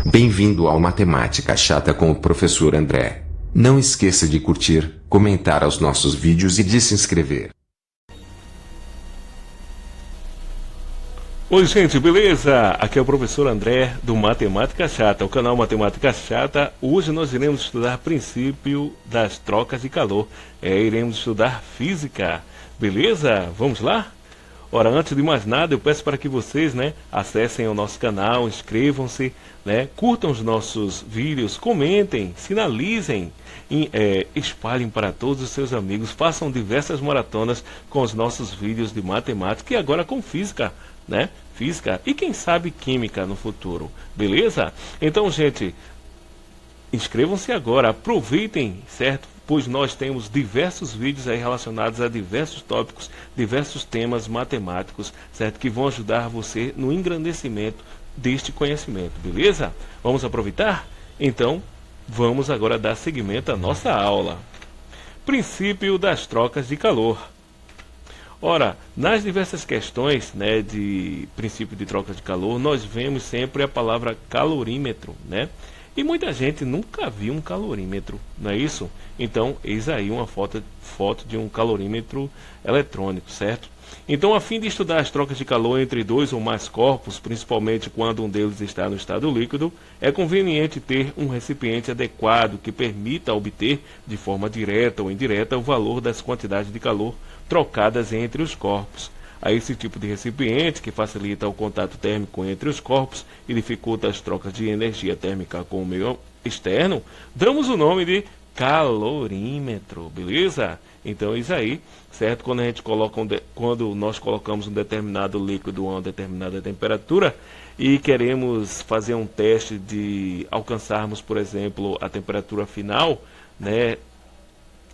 Bem-vindo ao Matemática Chata com o professor André. Não esqueça de curtir, comentar os nossos vídeos e de se inscrever. Oi gente, beleza? Aqui é o professor André do Matemática Chata, o canal Matemática Chata. Hoje nós iremos estudar princípio das trocas de calor. Iremos estudar física, beleza? Vamos lá? Ora, antes de mais nada, eu peço para que vocês, acessem o nosso canal, inscrevam-se, curtam os nossos vídeos, comentem, sinalizem, espalhem para todos os seus amigos, façam diversas maratonas com os nossos vídeos de matemática e agora com física, Física e quem sabe química no futuro, beleza? Então, gente, inscrevam-se agora, aproveitem, certo? Pois nós temos diversos vídeos aí relacionados a diversos tópicos, diversos temas matemáticos, certo? Que vão ajudar você no engrandecimento deste conhecimento, beleza? Vamos aproveitar? Então, vamos agora dar seguimento à nossa aula. Princípio das trocas de calor. Ora, nas diversas questões, de princípio de troca de calor, nós vemos sempre a palavra calorímetro, E muita gente nunca viu um calorímetro, não é isso? Então, eis aí uma foto de um calorímetro eletrônico, certo? Então, a fim de estudar as trocas de calor entre dois ou mais corpos, principalmente quando um deles está no estado líquido, é conveniente ter um recipiente adequado que permita obter, de forma direta ou indireta, o valor das quantidades de calor trocadas entre os corpos. A esse tipo de recipiente, que facilita o contato térmico entre os corpos e dificulta as trocas de energia térmica com o meio externo, damos o nome de calorímetro, beleza? Então isso aí, certo? Quando nós colocamos um determinado líquido a uma determinada temperatura e queremos fazer um teste de alcançarmos, por exemplo, a temperatura final,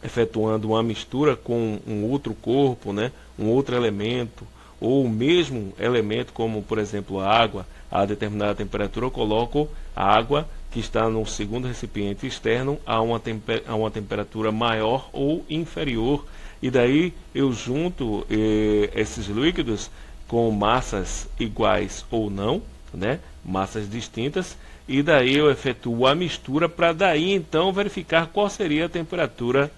efetuando uma mistura com um outro corpo, um outro elemento, ou o mesmo elemento, como por exemplo a água, a determinada temperatura, eu coloco a água que está no segundo recipiente externo a uma temperatura maior ou inferior, e daí eu junto esses líquidos com massas iguais ou não, massas distintas, e daí eu efetuo a mistura para daí então verificar qual seria a temperatura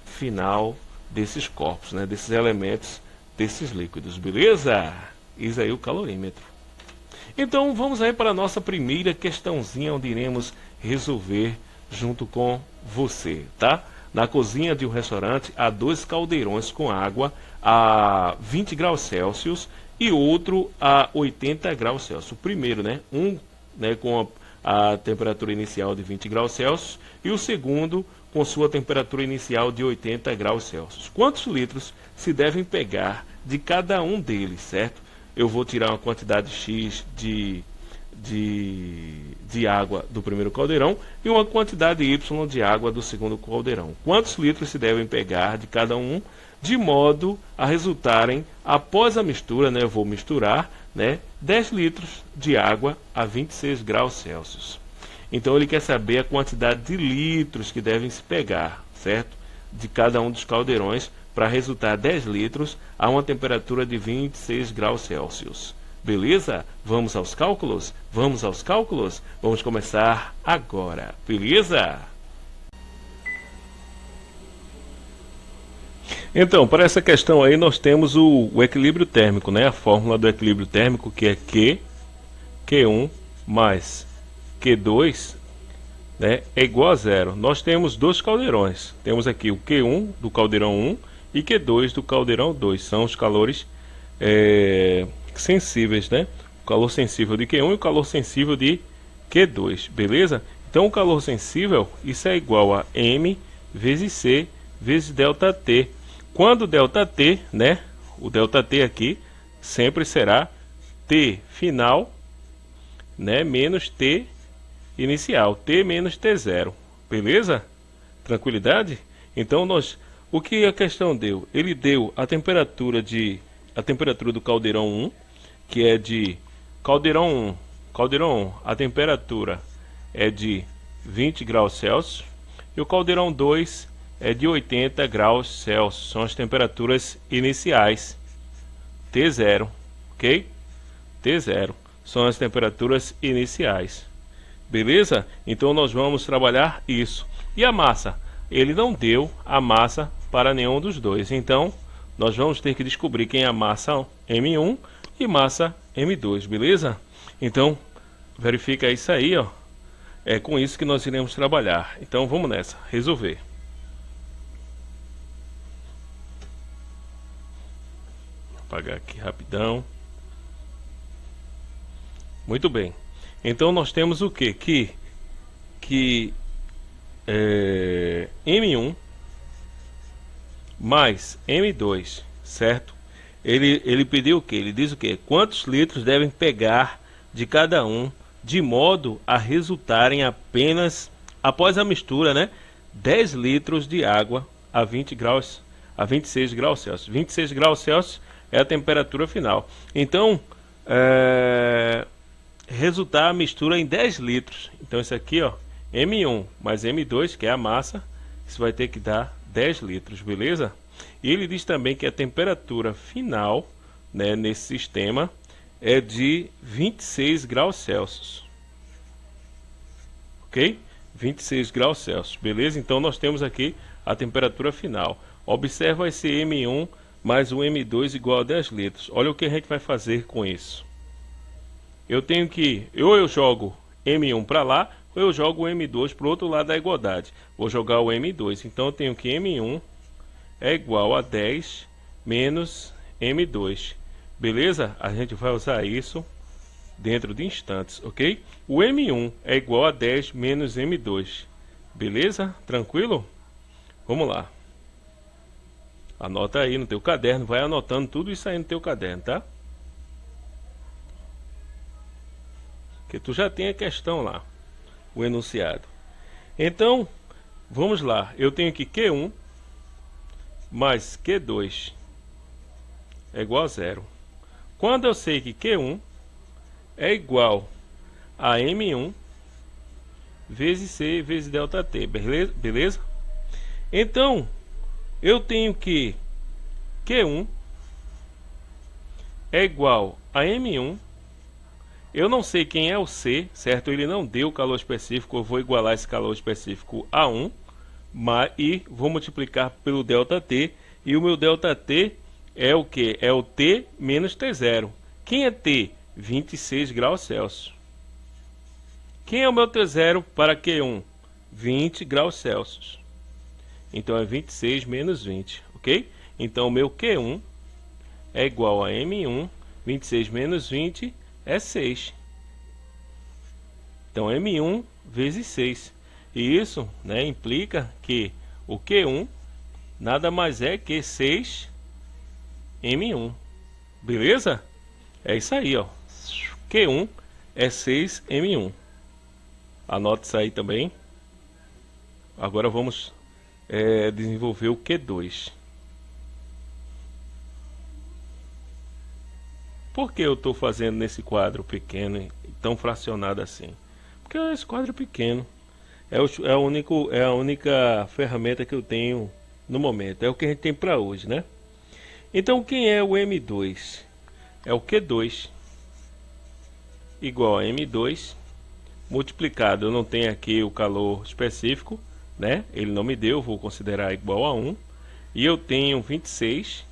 final desses corpos, desses elementos, desses líquidos, beleza? Isso aí o calorímetro. Então vamos aí para a nossa primeira questãozinha, onde iremos resolver junto com você, tá? Na cozinha de um restaurante há dois caldeirões com água a 20 graus Celsius e outro a 80 graus Celsius. O primeiro, com a temperatura inicial de 20 graus Celsius e o segundo com sua temperatura inicial de 80 graus Celsius. Quantos litros se devem pegar de cada um deles, certo? Eu vou tirar uma quantidade X de água do primeiro caldeirão e uma quantidade Y de água do segundo caldeirão. Quantos litros se devem pegar de cada um, de modo a resultarem, após a mistura, eu vou misturar, 10 litros de água a 26 graus Celsius. Então ele quer saber a quantidade de litros que devem se pegar, certo? De cada um dos caldeirões para resultar 10 litros a uma temperatura de 26 graus Celsius. Beleza? Vamos aos cálculos? Vamos aos cálculos? Vamos começar agora, beleza? Então, para essa questão aí nós temos o equilíbrio térmico, A fórmula do equilíbrio térmico, que é Q1 mais Q2, é igual a zero. Nós temos dois caldeirões. Temos aqui o Q1 do caldeirão 1 e Q2 do caldeirão 2. São os calores sensíveis, O calor sensível de Q1 e o calor sensível de Q2, beleza? Então o calor sensível, isso é igual a M vezes C vezes ΔT. Quando ΔT, o ΔT aqui sempre será T final, menos T inicial, T menos T0, beleza? Tranquilidade? Então o que a questão deu? Ele deu a temperatura do caldeirão 1, que é de caldeirão 1, a temperatura é de 20 graus Celsius, e o caldeirão 2 é de 80 graus Celsius, são as temperaturas iniciais, T0, ok? T0 são as temperaturas iniciais. Beleza? Então nós vamos trabalhar isso. E a massa? Ele não deu a massa para nenhum dos dois. Então nós vamos ter que descobrir quem é a massa M1 e massa M2, beleza? Então verifica isso aí, ó. É com isso que nós iremos trabalhar. Então vamos nessa, resolver. Vou apagar aqui rapidão. Muito bem. Então nós temos o que? Que M1 mais M2, certo? Ele pediu o que? Ele diz o que? Quantos litros devem pegar de cada um, de modo a resultarem apenas, após a mistura, né, 10 litros de água a 20 graus, a 26 graus Celsius. 26 graus Celsius é a temperatura final. Então, resultar a mistura em 10 litros. Então isso aqui, ó, M1 mais M2, que é a massa, isso vai ter que dar 10 litros, beleza? E ele diz também que a temperatura final, né, nesse sistema é de 26 graus Celsius. Ok? 26 graus Celsius, beleza? Então nós temos aqui a temperatura final. Observa esse M1 mais o M2 igual a 10 litros. Olha o que a gente vai fazer com isso. Eu tenho que, ou eu jogo M1 para lá, ou eu jogo o M2 para o outro lado da igualdade. Vou jogar o M2, então eu tenho que M1 é igual a 10 menos M2. Beleza? A gente vai usar isso dentro de instantes, ok? O M1 é igual a 10 menos M2. Beleza? Tranquilo? Vamos lá. Anota aí no teu caderno, vai anotando tudo isso aí no teu caderno, tá? Que tu já tem a questão lá, o enunciado. Então, vamos lá. Eu tenho que Q1 mais Q2 é igual a 0. Quando eu sei que Q1 é igual a M1 vezes C vezes ΔT, beleza? Então, eu tenho que Q1 é igual a M1. Eu não sei quem é o C, certo? Ele não deu calor específico, eu vou igualar esse calor específico a 1, e vou multiplicar pelo ΔT, e o meu ΔT é o que? É o T menos T0. Quem é T? 26 graus Celsius. Quem é o meu T0 para Q1? 20 graus Celsius. Então é 26 menos 20, ok? Então o meu Q1 é igual a M1, 26 menos 20 é 6. Então M1 vezes 6. E isso, né, implica que o Q1 nada mais é que 6 M1. Beleza? É isso aí, ó. Q1 é 6 M1. Anote isso aí também. Agora vamos desenvolver o Q2. Por que eu estou fazendo nesse quadro pequeno e tão fracionado assim? Porque esse quadro pequeno é a única ferramenta que eu tenho no momento. É o que a gente tem para hoje, né? Então, quem é o M2? É o Q2 igual a M2 multiplicado. Eu não tenho aqui o calor específico, né? Ele não me deu, vou considerar igual a 1. E eu tenho 26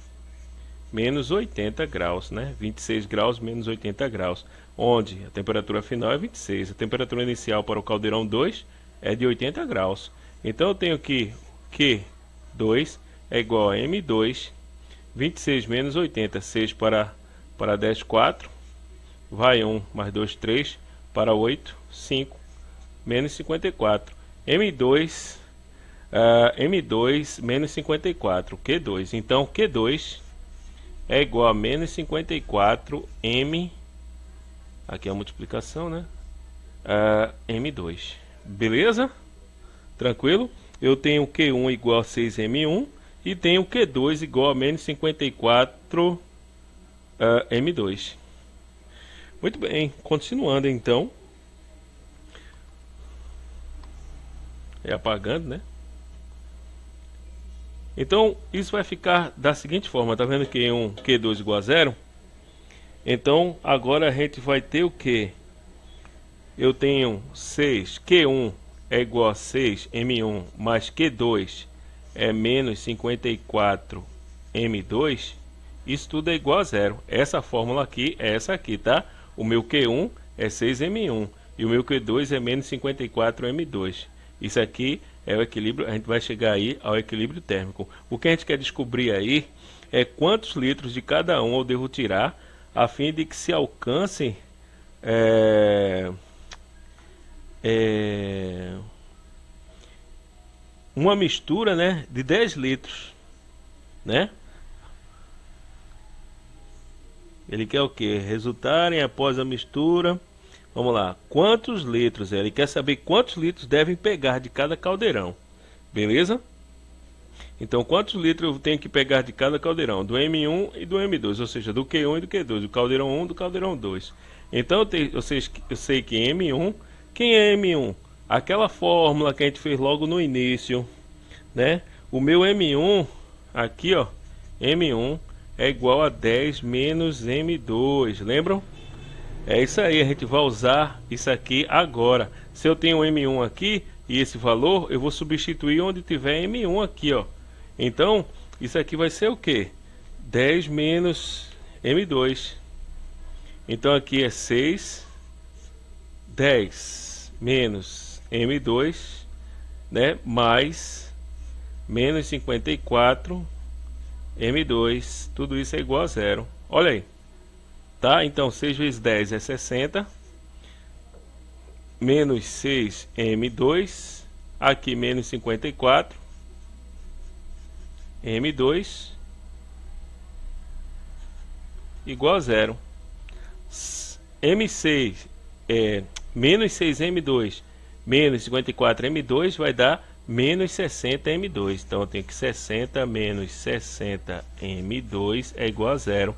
menos 80 graus, né? 26 graus menos 80 graus, onde a temperatura final é 26. A temperatura inicial para o caldeirão 2 é de 80 graus. Então eu tenho que Q2 é igual a M2, 26 menos 80, 6 para 10, 4, vai 1, mais 2, 3, para 8, 5, menos 54. M2 menos 54, Q2. Então Q2 é igual a menos 54 M, aqui é a multiplicação, né? M2, beleza? Tranquilo? Eu tenho Q1 igual a 6M1 e tenho Q2 igual a menos 54 M2. Muito bem, continuando então. Apagando, né? Então, isso vai ficar da seguinte forma, tá vendo que Q2 igual a 0? Então, agora a gente vai ter o que? eu tenho 6, Q1 é igual a 6M1 mais Q2 é menos 54 M2, isso tudo é igual a zero. Essa fórmula aqui é essa aqui, tá? O meu Q1 é 6M1 e o meu Q2 é menos 54 M2. Isso aqui é o equilíbrio, a gente vai chegar aí ao equilíbrio térmico. O que a gente quer descobrir aí é quantos litros de cada um eu devo tirar a fim de que se alcance uma mistura, né, de 10 litros, né? Ele quer o que? Resultarem após a mistura. Vamos lá. Quantos litros? Ele quer saber quantos litros devem pegar de cada caldeirão. Beleza? Então, quantos litros eu tenho que pegar de cada caldeirão? Do M1 e do M2. Ou seja, do Q1 e do Q2. Do caldeirão 1 e do caldeirão 2. Então, eu sei que M1... Quem é M1? Aquela fórmula que a gente fez logo no início, né? O meu M1, aqui ó, M1 é igual a 10 menos M2, lembram? É isso aí, a gente vai usar isso aqui agora. Se eu tenho M1 aqui e esse valor, eu vou substituir onde tiver M1 aqui, ó. Então, isso aqui vai ser o que? 10 menos M2. Então aqui é 6, 10 menos M2, né? Mais menos 54 M2. Tudo isso é igual a zero. Olha aí. Tá? Então 6 vezes 10 é 60. Menos 6 M2. Aqui menos 54 M2 igual a zero. M6 é menos 6M2 menos 54M2 vai dar menos 60M2. Então eu tenho que 60 menos 60M2 é igual a zero.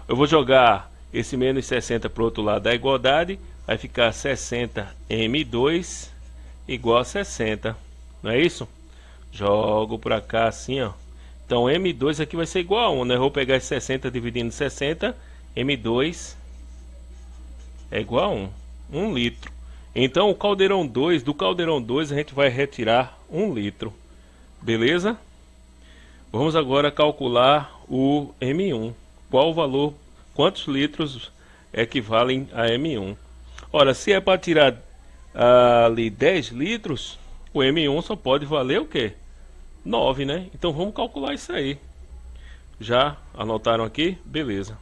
Eu vou jogar esse menos 60 para o outro lado da igualdade. Vai ficar 60M2 igual a 60. Não é isso? Jogo para cá assim, ó. Então M2 aqui vai ser igual a 1, né? Eu vou pegar esse 60 dividindo 60. M2 é igual a 1. 1 litro. Então o caldeirão 2, do caldeirão 2 a gente vai retirar 1 litro. Beleza? Vamos agora calcular o M1. Qual o valor, quantos litros equivalem a M1? Ora, se é para tirar ali 10 litros, o M1 só pode valer o quê? 9, né? Então vamos calcular isso aí. Já anotaram aqui? Beleza.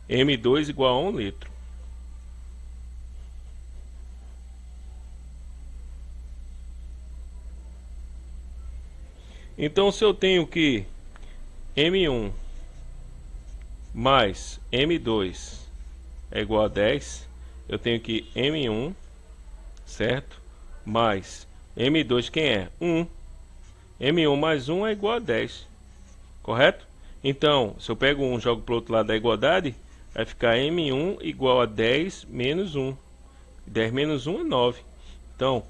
M2 igual a 1 litro. Então, se eu tenho que M1 mais M2 é igual a 10, eu tenho que M1, certo? Mais M2, quem é? 1. M1 mais 1 é igual a 10, correto? Então, se eu pego 1 e jogo para o outro lado da igualdade, vai ficar M1 igual a 10 menos 1. 10 menos 1 é 9. Então,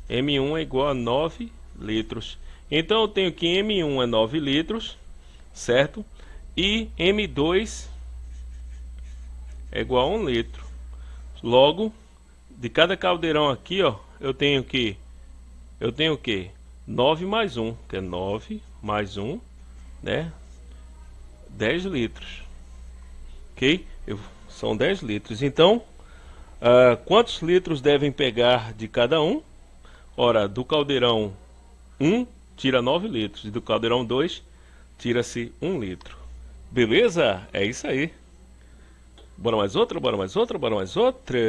M1 é igual a 9 litros. Então eu tenho que M1 é 9 litros, certo? E M2 é igual a 1 litro. Logo, de cada caldeirão aqui, ó, eu tenho que 9 mais 1, que é 9 mais 1, né? 10 litros. Ok? São 10 litros. Então, quantos litros devem pegar de cada um? Ora, do caldeirão 1 tira 9 litros e do caldeirão 2 tira-se 1 litro. Beleza? É isso aí. Bora mais outra, bora mais outra, bora mais outra.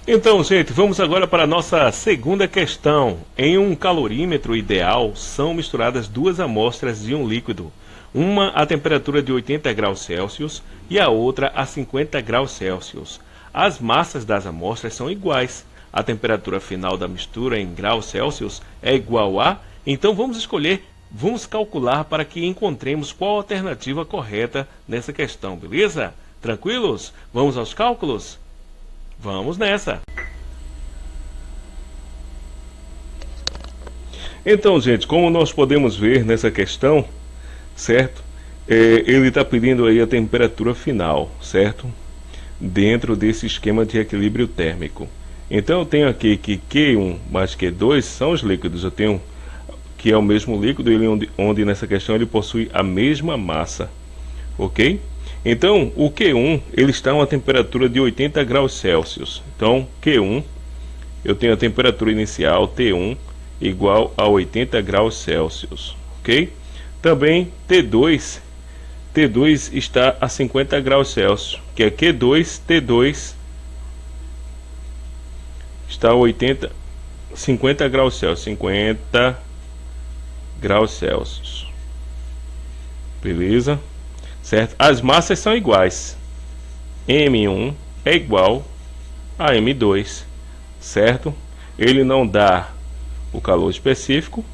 Então, gente, vamos agora para a nossa segunda questão. Em um calorímetro ideal, são misturadas duas amostras de um líquido. Uma a temperatura de 80 graus Celsius e a outra a 50 graus Celsius. As massas das amostras são iguais. A temperatura final da mistura em graus Celsius é igual a... Então vamos calcular para que encontremos qual a alternativa correta nessa questão, beleza? Tranquilos? Vamos aos cálculos? Vamos nessa! Então, gente, como nós podemos ver nessa questão, certo? Ele está pedindo aí a temperatura final, certo? Dentro desse esquema de equilíbrio térmico. Então eu tenho aqui que Q1 mais Q2 são os líquidos. Eu tenho que é o mesmo líquido, onde nessa questão ele possui a mesma massa, ok? Então o Q1 ele está a uma temperatura de 80 graus Celsius. Então Q1, eu tenho a temperatura inicial T1 igual a 80 graus Celsius, ok? Também T2 está a 50 graus Celsius, que é Q2, T2 está a 50 graus Celsius, 50 graus Celsius, beleza? Certo? As massas são iguais, M1 é igual a M2, certo? Ele não dá o calor específico,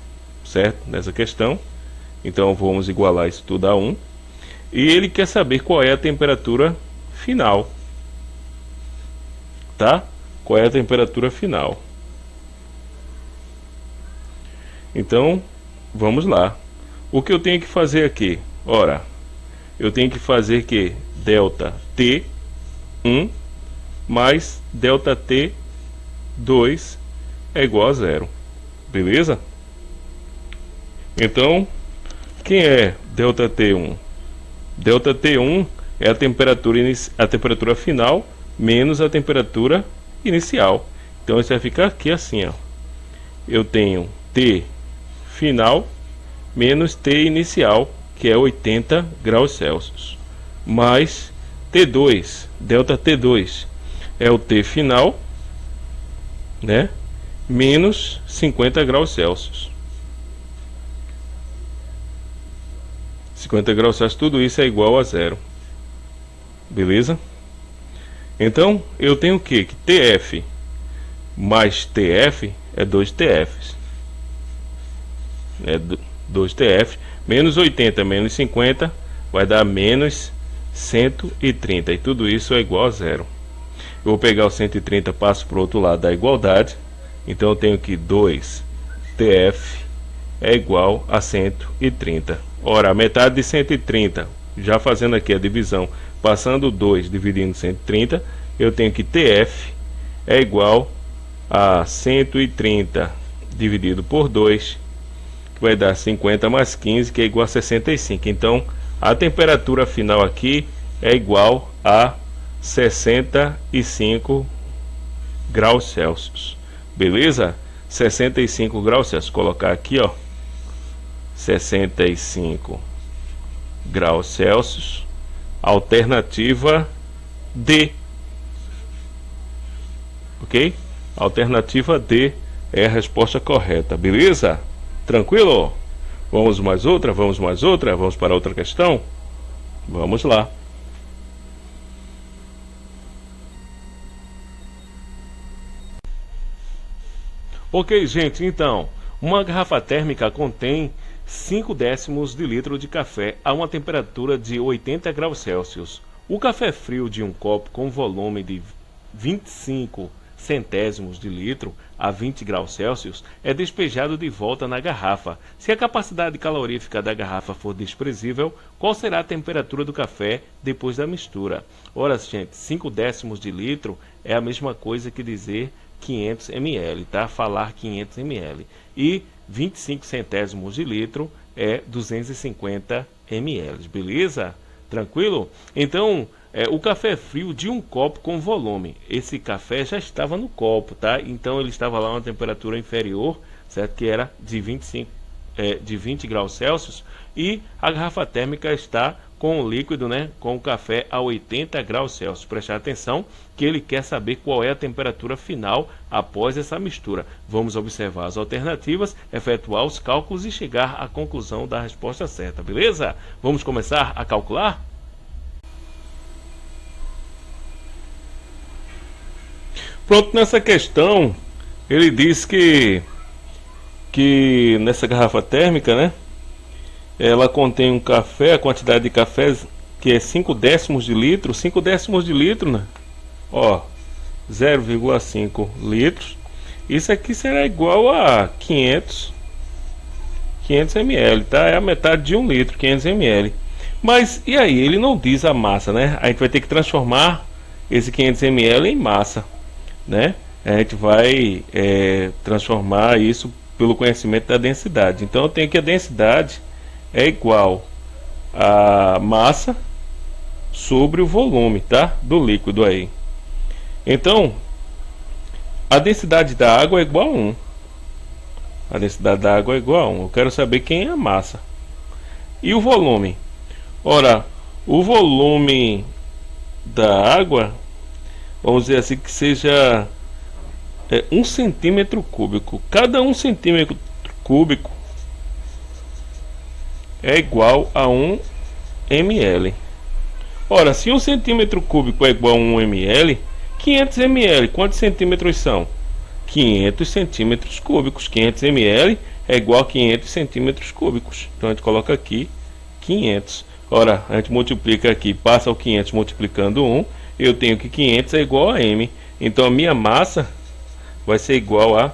certo? Nessa questão, então vamos igualar isso tudo a 1. E ele quer saber qual é a temperatura final, tá? Qual é a temperatura final? Então, vamos lá. O que eu tenho que fazer aqui? Ora, eu tenho que fazer que delta T1 mais delta T2 é igual a 0. Beleza? Então, quem é delta T1? Delta T1 é a temperatura final menos a temperatura inicial. Então isso vai ficar aqui assim, ó. Eu tenho T final menos T inicial, que é 80 graus Celsius, mais T2, delta T2 é o T final, né? Menos 50 graus Celsius. 50 graus Celsius, tudo isso é igual a 0. Beleza? Então, eu tenho o que? Que TF mais TF é 2TFs. É 2TF. Menos 80 menos 50 vai dar menos 130. E tudo isso é igual a 0. Eu vou pegar o 130, passo para o outro lado da igualdade. Então, eu tenho que 2TF é igual a 130. Ora, a metade de 130, já fazendo aqui a divisão, passando 2 dividindo 130, eu tenho que TF é igual a 130 dividido por 2, que vai dar 50 mais 15, que é igual a 65. Então, a temperatura final aqui é igual a 65 graus Celsius. Beleza? 65 graus Celsius. Colocar aqui, ó. 65 graus Celsius, alternativa D, ok? Alternativa D é a resposta correta, beleza? Tranquilo? Vamos mais outra, vamos para outra questão? Vamos lá. Ok, gente, então, uma garrafa térmica contém 5 décimos de litro de café a uma temperatura de 80 graus Celsius. O café frio de um copo com volume de 25 centésimos de litro a 20 graus Celsius é despejado de volta na garrafa. Se a capacidade calorífica da garrafa for desprezível, qual será a temperatura do café depois da mistura? Ora, gente, 5 décimos de litro é a mesma coisa que dizer 500 ml, tá? Falar 500 ml. E 25 centésimos de litro é 250 ml, beleza? Tranquilo? Então, o café frio de um copo com volume. Esse café já estava no copo, tá? Então ele estava lá a uma temperatura inferior, certo? Que era de 20 graus Celsius. E a garrafa térmica está com o líquido, né? Com o café a 80 graus Celsius. Prestar atenção que ele quer saber qual é a temperatura final após essa mistura. Vamos observar as alternativas, efetuar os cálculos e chegar à conclusão da resposta certa, beleza? Vamos começar a calcular? Pronto, nessa questão ele diz que nessa garrafa térmica, né? Ela contém um café, a quantidade de café que é 5 décimos de litro, 5 décimos de litro, né? Ó, 0,5 litros. Isso aqui será igual a 500 500 ml, tá? É a metade de 1 litro, 500 ml. Mas e aí? Ele não diz a massa, né? A gente vai ter que transformar esse 500 ml em massa, né? A gente vai transformar isso pelo conhecimento da densidade. Então eu tenho que a densidade é igual a massa sobre o volume, tá? Do líquido aí. Então a densidade da água é igual a 1. A densidade da água é igual a 1. Eu quero saber quem é a massa. E o volume? Ora, o volume da água, vamos dizer assim, que seja 1 centímetro cúbico. Cada 1 centímetro cúbico é igual a 1 ml. Ora, se 1 centímetro cúbico é igual a 1 ml, 500 ml, quantos centímetros são? 500 centímetros cúbicos. 500 ml é igual a 500 centímetros cúbicos. Então a gente coloca aqui 500. Ora, a gente multiplica aqui, passa o 500 multiplicando 1. Eu tenho que 500 é igual a m. Então a minha massa vai ser igual a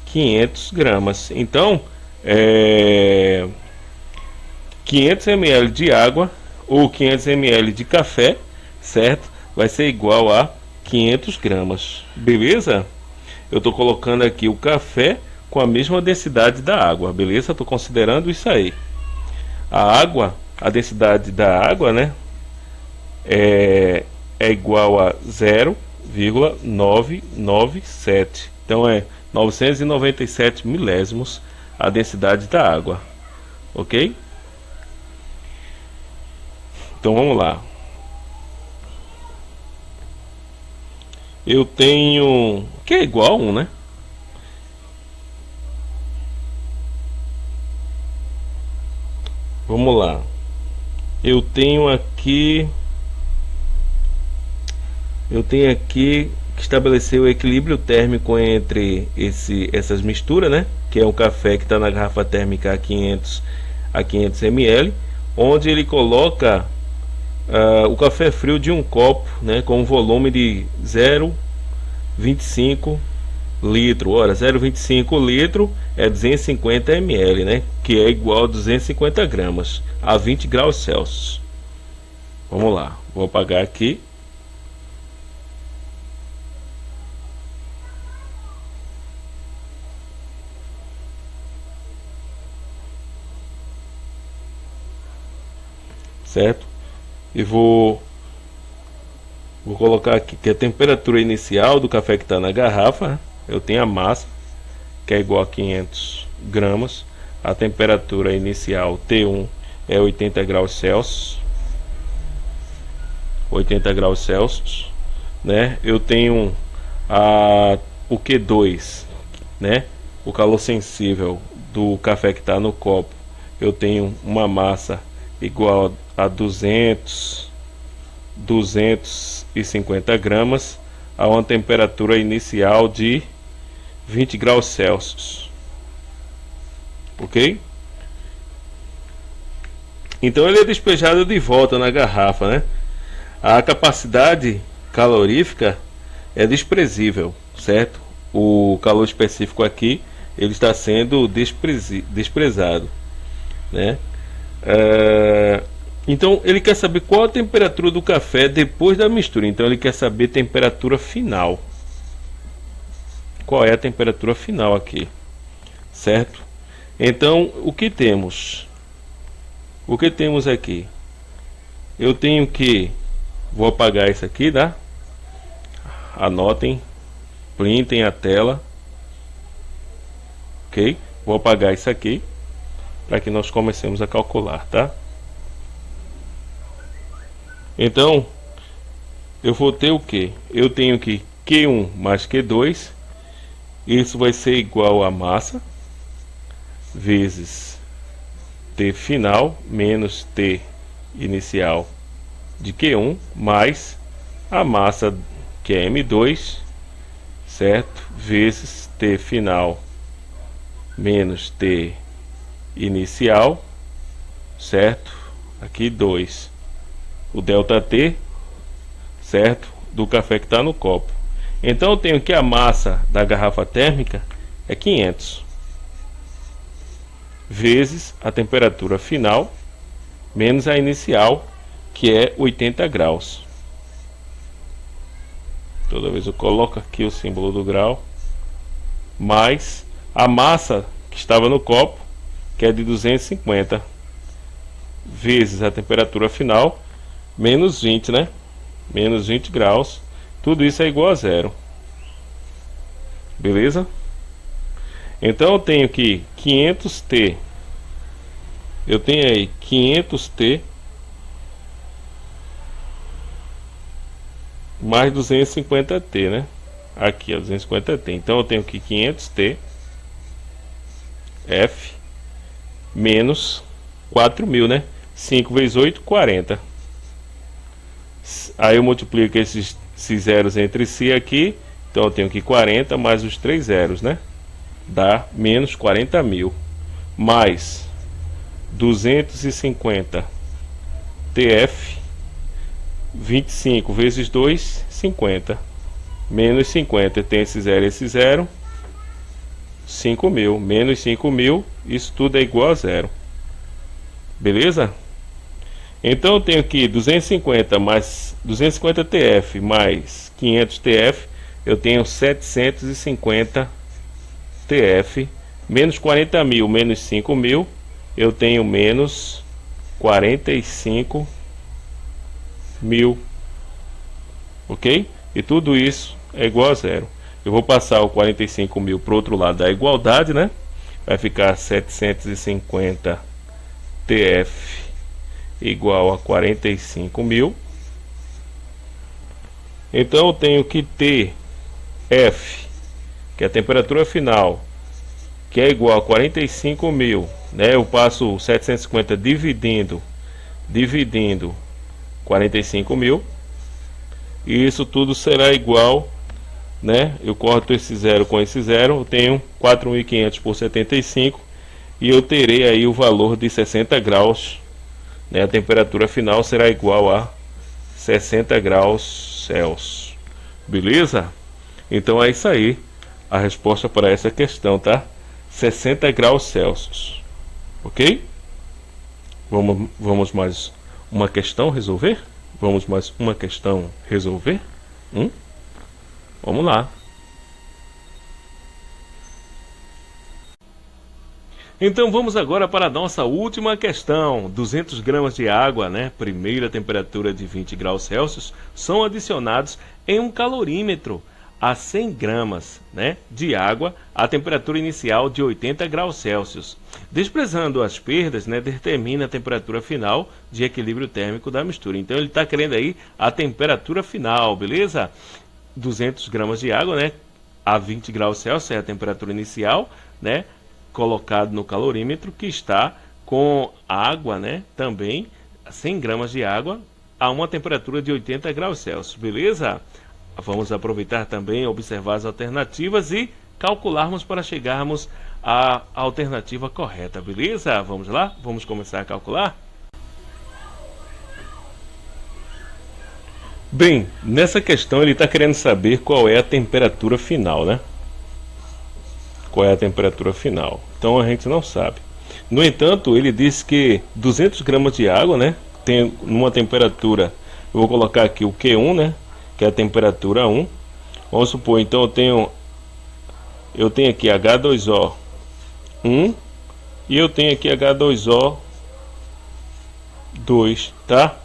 500 gramas. Então 500 ml de água ou 500 ml de café, certo? Vai ser igual a 500 gramas. Beleza? Eu estou colocando aqui o café com a mesma densidade da água, beleza? Estou considerando isso aí. A água, a densidade da água, né, é igual a 0,997. Então é 997 milésimos a densidade da água, ok? Então vamos lá. Eu tenho, que é igual a 1, né? Vamos lá. Eu tenho aqui que estabelecer o equilíbrio térmico entre essas misturas, né? Que é o café que está na garrafa térmica a 500 ml, onde ele coloca o café frio de um copo, né, com um volume de 0,25 litro. Ora, 0,25 litro é 250 ml, né, que é igual a 250 gramas a 20 graus Celsius. Vamos lá, vou apagar aqui. Certo? E vou colocar aqui que a temperatura inicial do café que está na garrafa, eu tenho a massa, que é igual a 500 gramas. A temperatura inicial T1 é 80 graus Celsius. 80 graus Celsius, né? Eu tenho o Q2, né? O calor sensível do café que está no copo. Eu tenho uma massa igual a 250 gramas a uma temperatura inicial de 20 graus Celsius, ok? Então ele é despejado de volta na garrafa, né? A capacidade calorífica é desprezível, certo? O calor específico aqui ele está sendo desprezado, né? Então ele quer saber qual a temperatura do café depois da mistura. Então ele quer saber temperatura final. Qual é a temperatura final aqui, certo? Então o que temos? O que temos aqui? Eu tenho que, vou apagar isso aqui, tá? Anotem, printem a tela, ok? Vou apagar isso aqui para que nós comecemos a calcular, tá? Então, eu vou ter o que? Eu tenho que Q1 mais Q2, isso vai ser igual a massa vezes T final menos T inicial de Q1 mais a massa que é M2, certo? Vezes T final menos T inicial, certo? Aqui 2. O delta T, certo? Do café que está no copo. Então eu tenho que a massa da garrafa térmica é 500. vezes a temperatura final menos a inicial, que é 80 graus. Toda vez eu coloco aqui o símbolo do grau, mais a massa que estava no copo, que é de 250, vezes a temperatura final, menos 20, né? Menos 20 graus. Tudo isso é igual a zero. Beleza? Então eu tenho aqui 500T. Eu tenho aí 500T mais 250T, né? Aqui é 250T. Então eu tenho aqui 500T F menos 4.000, né? 5 vezes 8, 40. Aí eu multiplico esses zeros entre si aqui. Então eu tenho aqui 40 mais os 3 zeros, né? Dá menos 40.000. Mais 250 TF. 25 vezes 2, 50. Menos 50. Tem esse zero. 5.000. Menos 5.000. Isso tudo é igual a zero. Beleza? Então eu tenho aqui 250 mais 250 TF mais 500 TF. Eu tenho 750 TF. Menos 40.000 menos 5.000. Eu tenho menos 45.000. Ok? E tudo isso é igual a zero. Eu vou passar o 45.000 para o outro lado da igualdade, né? Vai ficar 750 TF igual a 45.000. Então eu tenho que ter F, que é a temperatura final, que é igual a 45.000, né? Eu passo 750 dividindo 45.000, e isso tudo será igual, né? Eu corto esse zero com esse zero, eu tenho 4.500 por 75, e eu terei aí o valor de 60 graus, né? A temperatura final será igual a 60 graus Celsius. Beleza? Então é isso aí, a resposta para essa questão, tá? 60 graus Celsius. Ok? Vamos mais uma questão resolver? Vamos mais uma questão resolver? Vamos lá. Então vamos agora para a nossa última questão. 200 gramas de água, né? Primeira temperatura de 20 graus Celsius, são adicionados em um calorímetro a 100 gramas, né, de água a temperatura inicial de 80 graus Celsius. Desprezando as perdas, né, determina a temperatura final de equilíbrio térmico da mistura. Então ele está querendo aí a temperatura final, beleza? 200 gramas de água, né, a 20 graus Celsius é a temperatura inicial, né, colocado no calorímetro, que está com água, né, também 100 gramas de água a uma temperatura de 80 graus Celsius, beleza? Vamos aproveitar também, observar as alternativas e calcularmos para chegarmos à alternativa correta, beleza? Vamos lá? Vamos começar a calcular? Bem, nessa questão ele está querendo saber qual é a temperatura final, né? Qual é a temperatura final? Então a gente não sabe. No entanto, ele disse que 200 gramas de água, né, tem uma temperatura, eu vou colocar aqui o Q1, né, que é a temperatura 1. Vamos supor, então eu tenho aqui H2O 1 e eu tenho aqui H2O 2, tá?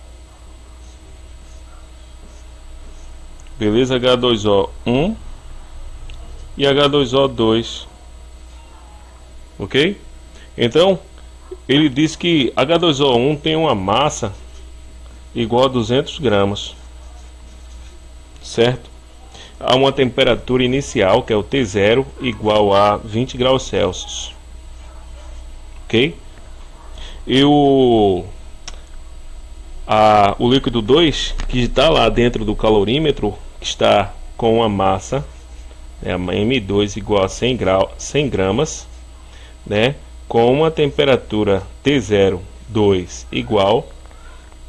Beleza? H2O 1 e H2O 2. Ok? Então, ele diz que H2O1 tem uma massa igual a 200 gramas. Certo? Há uma temperatura inicial, que é o T0, igual a 20 graus Celsius. Ok? E o líquido 2, que está lá dentro do calorímetro, que está com uma massa, né, a M2 igual a 100 gramas, né, com uma temperatura T0, 2 igual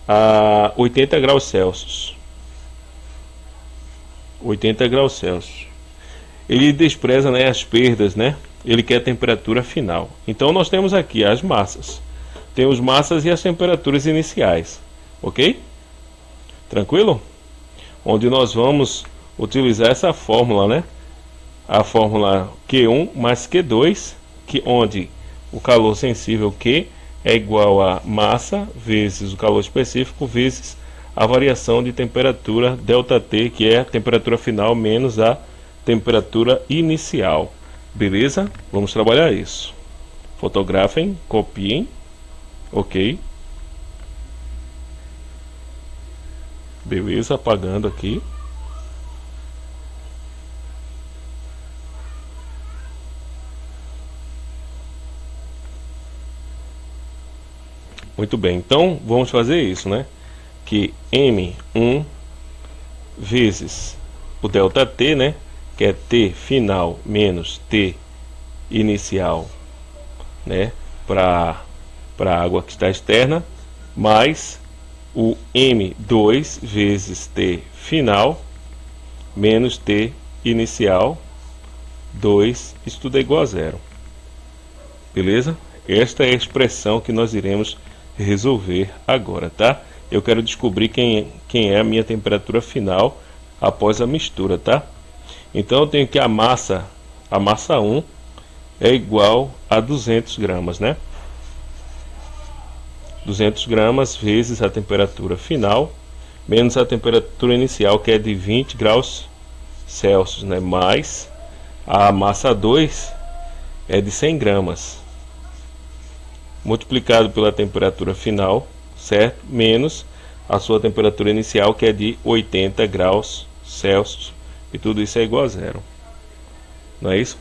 a 80 graus Celsius. 80 graus Celsius. Ele despreza, né, as perdas, né, ele quer a temperatura final. Então nós temos aqui as massas. Temos massas e as temperaturas iniciais. Ok? Tranquilo? Onde nós vamos utilizar essa fórmula, né? A fórmula Q1 mais Q2, onde o calor sensível Q é igual a massa vezes o calor específico vezes a variação de temperatura ΔT, que é a temperatura final menos a temperatura inicial. Beleza? Vamos trabalhar isso. Fotografem, copiem. Ok. Beleza, apagando aqui. Muito bem, então vamos fazer isso, né? Que M1 vezes o ΔT, né? Que é T final menos T inicial, né? Para a água que está externa, mais o M2 vezes T final menos T inicial 2, isso tudo é igual a zero. Beleza? Esta é a expressão que nós iremos resolver agora, tá? Eu quero descobrir quem é a minha temperatura final após a mistura, tá? Então eu tenho que a massa 1 é igual a 200 gramas, né? 200 gramas vezes a temperatura final menos a temperatura inicial, que é de 20 graus Celsius, né? Mais a massa 2 é de 100 gramas multiplicado pela temperatura final, certo? Menos a sua temperatura inicial, que é de 80 graus Celsius, e tudo isso é igual a zero. Não é isso?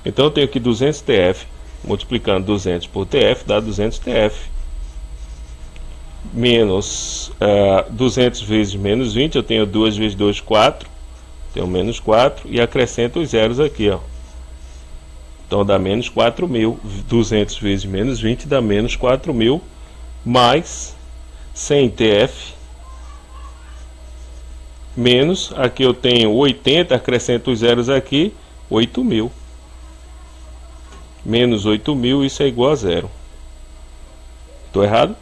Então eu tenho que 200 TF multiplicando 200 por TF dá 200 TF. Menos 200 vezes menos 20, eu tenho 2 vezes 2, 4. Tenho menos 4 e acrescento os zeros aqui, ó. Então dá menos 4.000. 200 vezes menos 20 dá menos 4.000. Mais 100 TF. Menos, aqui eu tenho 80, acrescento os zeros aqui, 8.000. Menos 8.000, isso é igual a zero. Estou errado?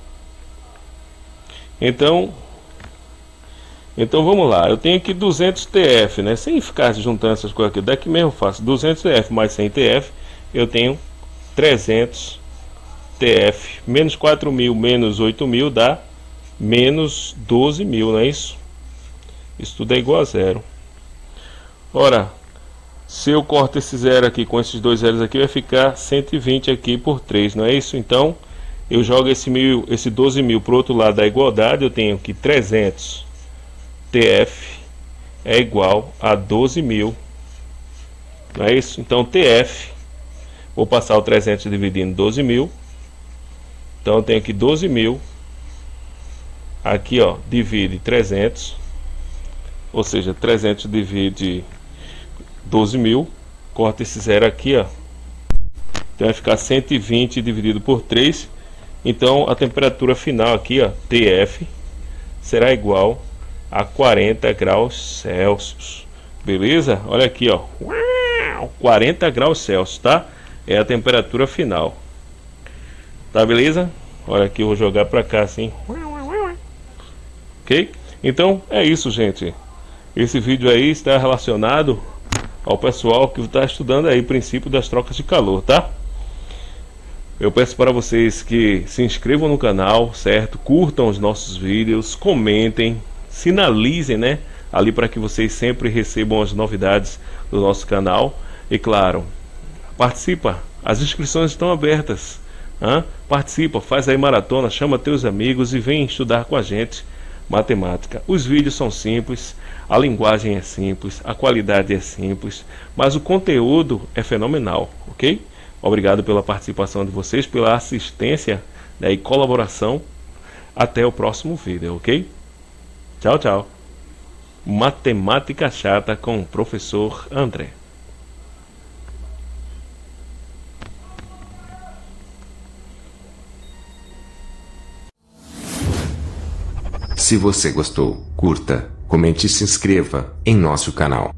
Então vamos lá, eu tenho aqui 200 TF, né? Sem ficar juntando essas coisas aqui, daqui mesmo eu faço 200 TF mais 100 TF, eu tenho 300 TF, menos 4.000 menos 8.000 dá menos 12.000, não é isso? Isso tudo é igual a zero. Ora, se eu corto esse zero aqui com esses dois zeros aqui, vai ficar 120 aqui por 3, não é isso? Então eu jogo esse 12.000 para o outro lado da igualdade, eu tenho que 300 TF é igual a 12.000, não é isso? Então TF, vou passar o 300 dividindo 12.000, então eu tenho que 12.000, aqui ó, divide 300, ou seja, 300 divide 12.000, corta esse zero aqui ó, então vai ficar 120 dividido por 3, então a temperatura final aqui ó, TF, será igual a 40 graus Celsius. Beleza? Olha aqui, ó. 40 graus Celsius, tá? É a temperatura final. Tá, beleza? Olha aqui, eu vou jogar pra cá assim. Ok? Então, é isso, gente. Esse vídeo aí está relacionado ao pessoal que está estudando aí o princípio das trocas de calor, tá? Eu peço para vocês que se inscrevam no canal, certo? Curtam os nossos vídeos, comentem, sinalizem, né, ali para que vocês sempre recebam as novidades do nosso canal. E claro, participa, as inscrições estão abertas, participa, faz aí maratona, chama teus amigos e vem estudar com a gente matemática. Os vídeos são simples, a linguagem é simples, a qualidade é simples, mas o conteúdo é fenomenal, ok? Obrigado pela participação de vocês, pela assistência, né, e colaboração. Até o próximo vídeo, ok? Tchau, tchau. Matemática Chata com o professor André. Se você gostou, curta, comente e se inscreva em nosso canal.